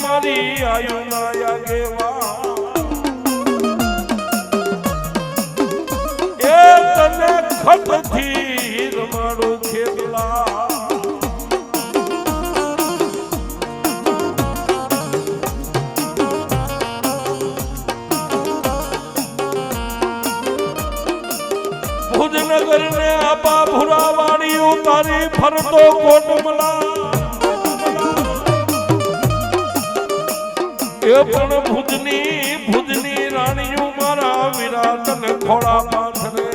મારી આયુ ના આગેવા એ તને ખતથી રમાડું ખેતલા ભુજનગર ને આપા ભુરાવાડી ઉતારી ફરતો કોટમલા એ પણ ભુજની રાણીઓ મારા વિરાટને ખોળા પાથરે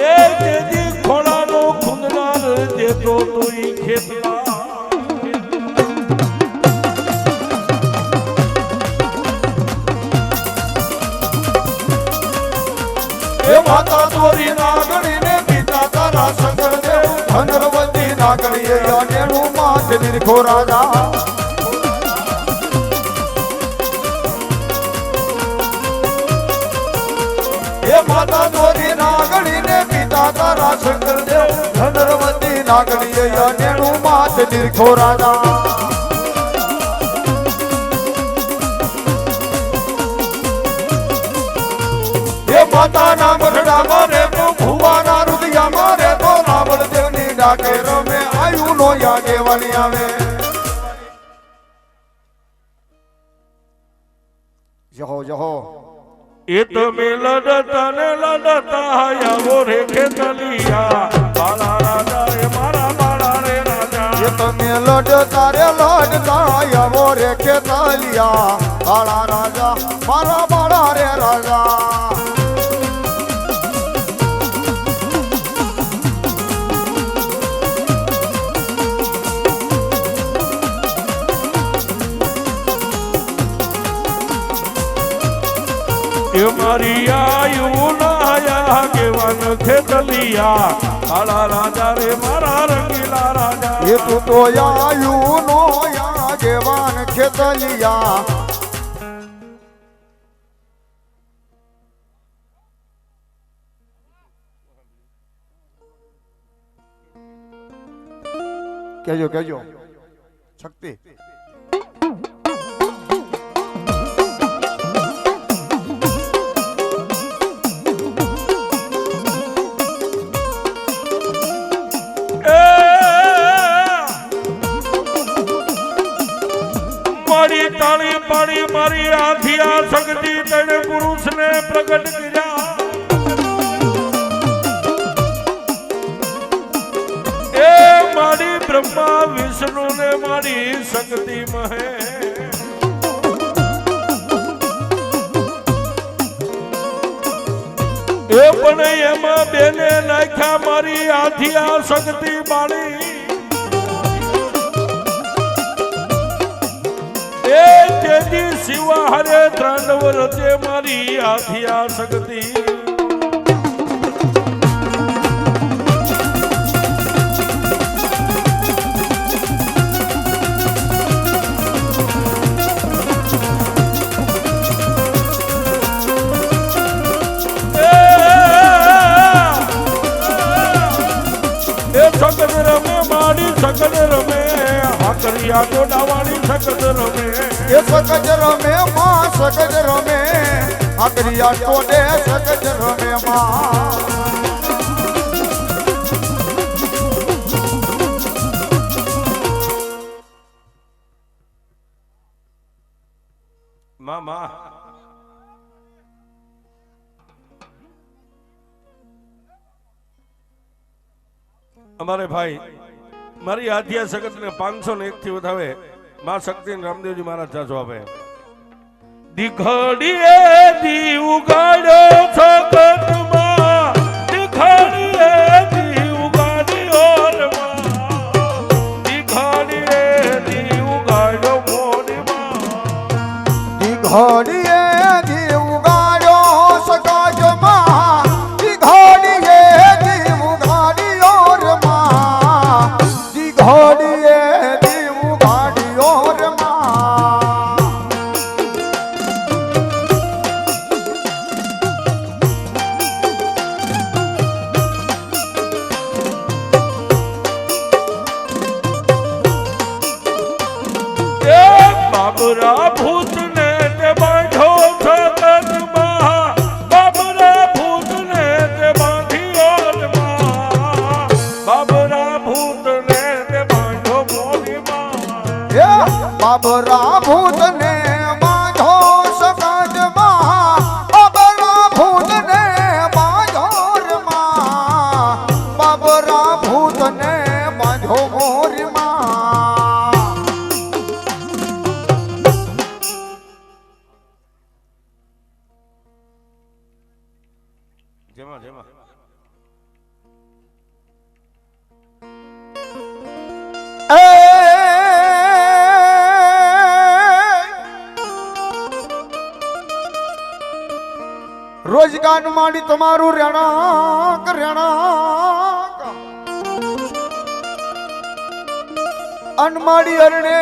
એ જેજી ખોળાનો ખુંદનાર જેતો તોય ખેતલા એ માતા ચોરી નાગણી ને પિતા તારા શંકર દેવ ધનરવતી નાગણી યાનેનું માથ નિરખો રાજા એ માતા ચોરી નાગણી ને પિતા તારા શંકર દેવ ધનરવતી નાગણી યાનેનું માથ નિરખો રાજા માતા ના મઢડા મારે તો ભુવાના રુદિયા મારે તો રાવણ દેવની ડાકે રમે આયુ નો આગેવાની આવે જહો જહો એ તમે લડતા આવો રે ખેતલિયા બાળા રાજા એ મારા બાળા રે રાજા એ તમે લડતા આવો રે ખેતલિયા બાળા રાજા મારા બાળા રે રાજા એ મારી આયુ નાયા કેવન ખેતલિયા આળા રાજા રે મારા રંગીલા રાજા એ તું તો આયુ નો આગેવાન ખેતલિયા કેજો કેજો શક્તિ મારી તાળી પાડી મારી આધિયા શક્તિ તને પુરુષ ને પ્રગટ કર્યા એ મારી બ્રહ્મા વિષ્ણુ ને મારી શક્તિ મહે એ પણ એમાં બેને નાખ્યા મારી આધિયા શક્તિ બાળી એ તેજી શિવા હરે ત્રાંડવ રચે મારી આધિયા શક્તિ સગદ રમે મારી સગદ રમે હાકરિયા ગોડાવાળી સગદ રમે એ સગજ રમે માં સગજ રમે હાકરિયા ટોડે સગજ રમે માં મામા અમારે ભાઈ મારી આધ્યા સગત ને 501 થી વધાવે માં શક્તિ રામદેવજી મહારાજ જાજો આપે દીઘડીએ દી ઉગાડ્યો સગત માં દીઘડીએ દી ઉગાડ્યો રે માં દીઘડીએ દી ઉગાડ્યો મોડી માં દીઘડીએ દી ઉગાડ્યો સગજ માં દીઘડીએ દી ઉગાડ્યો રે માં દીઘડીએ દી ઉગાડ્યો રે માં જેમાં જેમાં રોજ ગાન માંડી તમારું રેણા અનમાડી અરણે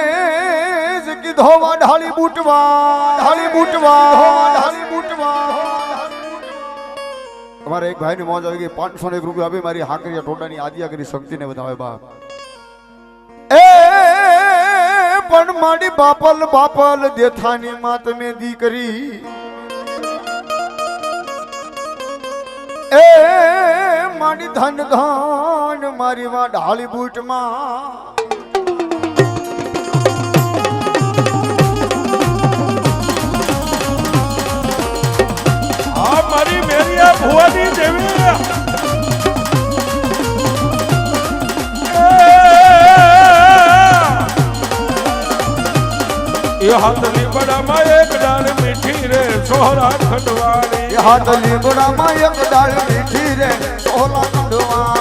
કીધો ઢાળી બૂટવા તમારે એક ભાઈ ની મોજ આવી ગઈ 501 રૂપિયા આપી મારી હાકરિયા ટોટાની આદિયા કરી શક્તિને વધાવે બાપ એ પણ માડી બાપલ દેથાની માં તમે દીકરી એ માડી ધન મારી માં ઢાળી બૂટમાં મારી મેરિયા ભુવાની દેવી એ હાથ લીબડામાં એક ડાળ મીઠી રે સોહરા ખંડવાણી એ હાથ લીબડામાં એક ડાળ મીઠી રે સોહરા ખંડવાણી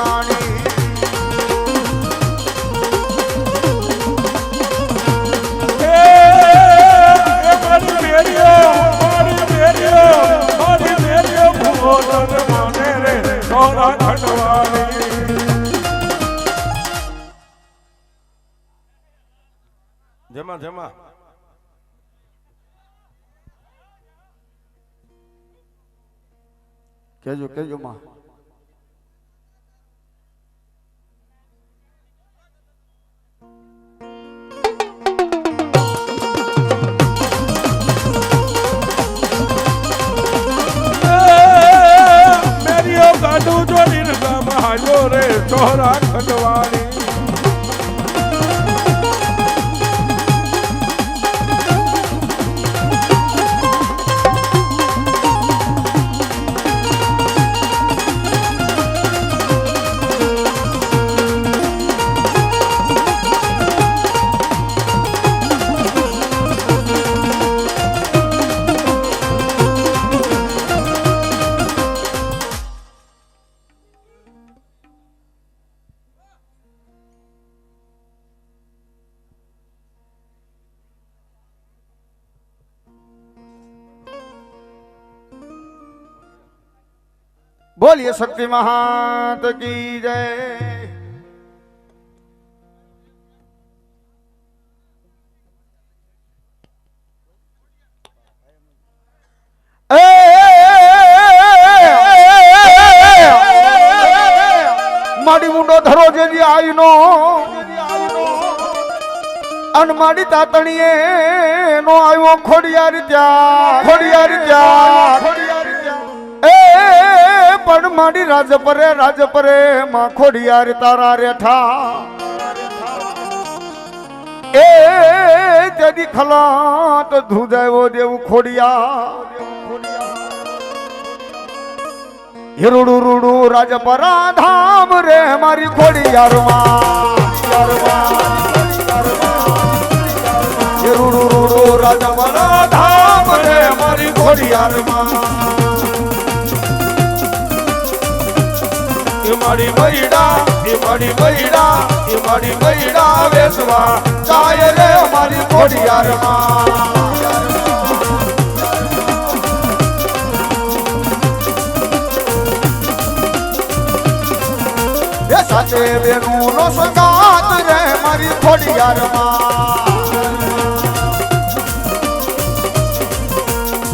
જેમાં જેમાં કેજો માં મેરીઓ ગાડું જોડીને ગામ હાલ્યો રે સોહરા ખંડવાણી बोलिए शक्ति महात की जय माड़ी मुंडो धरो जेदी आईनो अनमाड़ी तातणीए नो आयो खोडियारी त्या पण माड़ी राजपरे मां खोडियार तारा रेठा ए तेदी खलात धुजायो देव खोडिया हिरुडू राजपरा धाम रे मारी खोडियार हिरुडू राजपरा धाम रे मारी खोडियार મારી બૈડા વેસવા ચાય રે મારી ખોડિયારમાં એ સાચે બેનું નો સંગાત રે મારી ખોડિયારમાં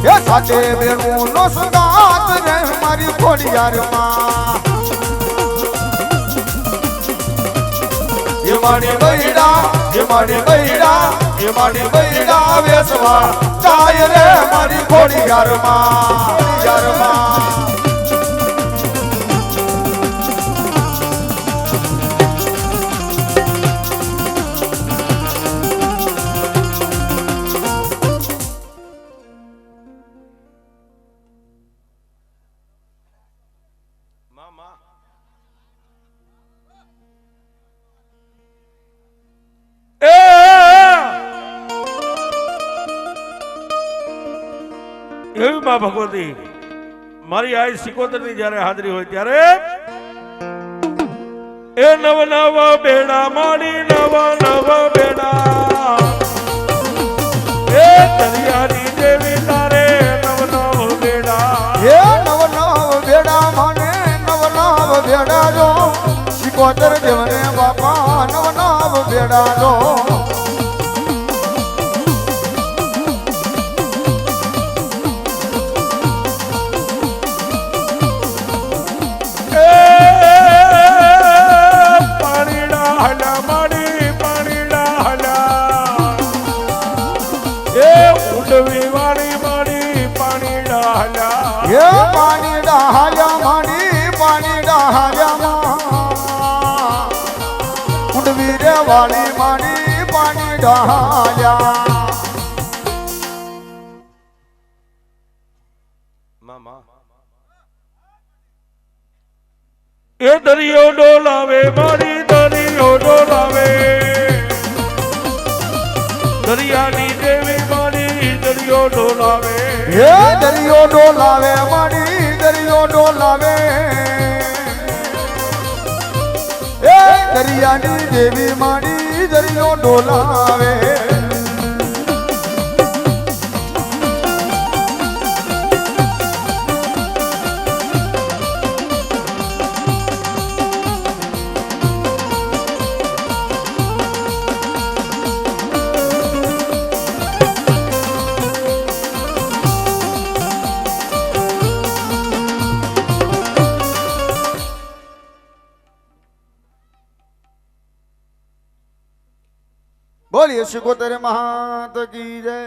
એ સાચે બેનું નો સંગાત રે મારી ખોડિયારમાં મારી બૈડા વેસવા ચાય રે મારી ખોડિયારમાં એવી માં ભગવતી મારી આ 77 ની જ્યારે હાજરી હોય ત્યારે એ નવ નવ બેડા મારી નવ નવ બેડા એ દરિયાની દેવી તારે નવ નવ બેડા હે નવ નવ બેડા મને નવ નવ બેડા જો સિકોતર દેવને બાપા નવ નવ બેડા જો હે પાણી ડાહ્યા માડી પાણી ડાહ્યા કુંડવી રે વાળી માડી પાણી ડાહ્યા મામા એ દરિયો ડોલાવે મારી દરિયો ડોલાવે દરિયાની દેવી મારી દરિયો ડોલાવે હે દરિયો ડોલાવે માડી દરિયો ડોલાવે એ દરિયાની દેવી માડી દરિયો ડોલાવે બોલીએ સિકોતર મહાત કી જય।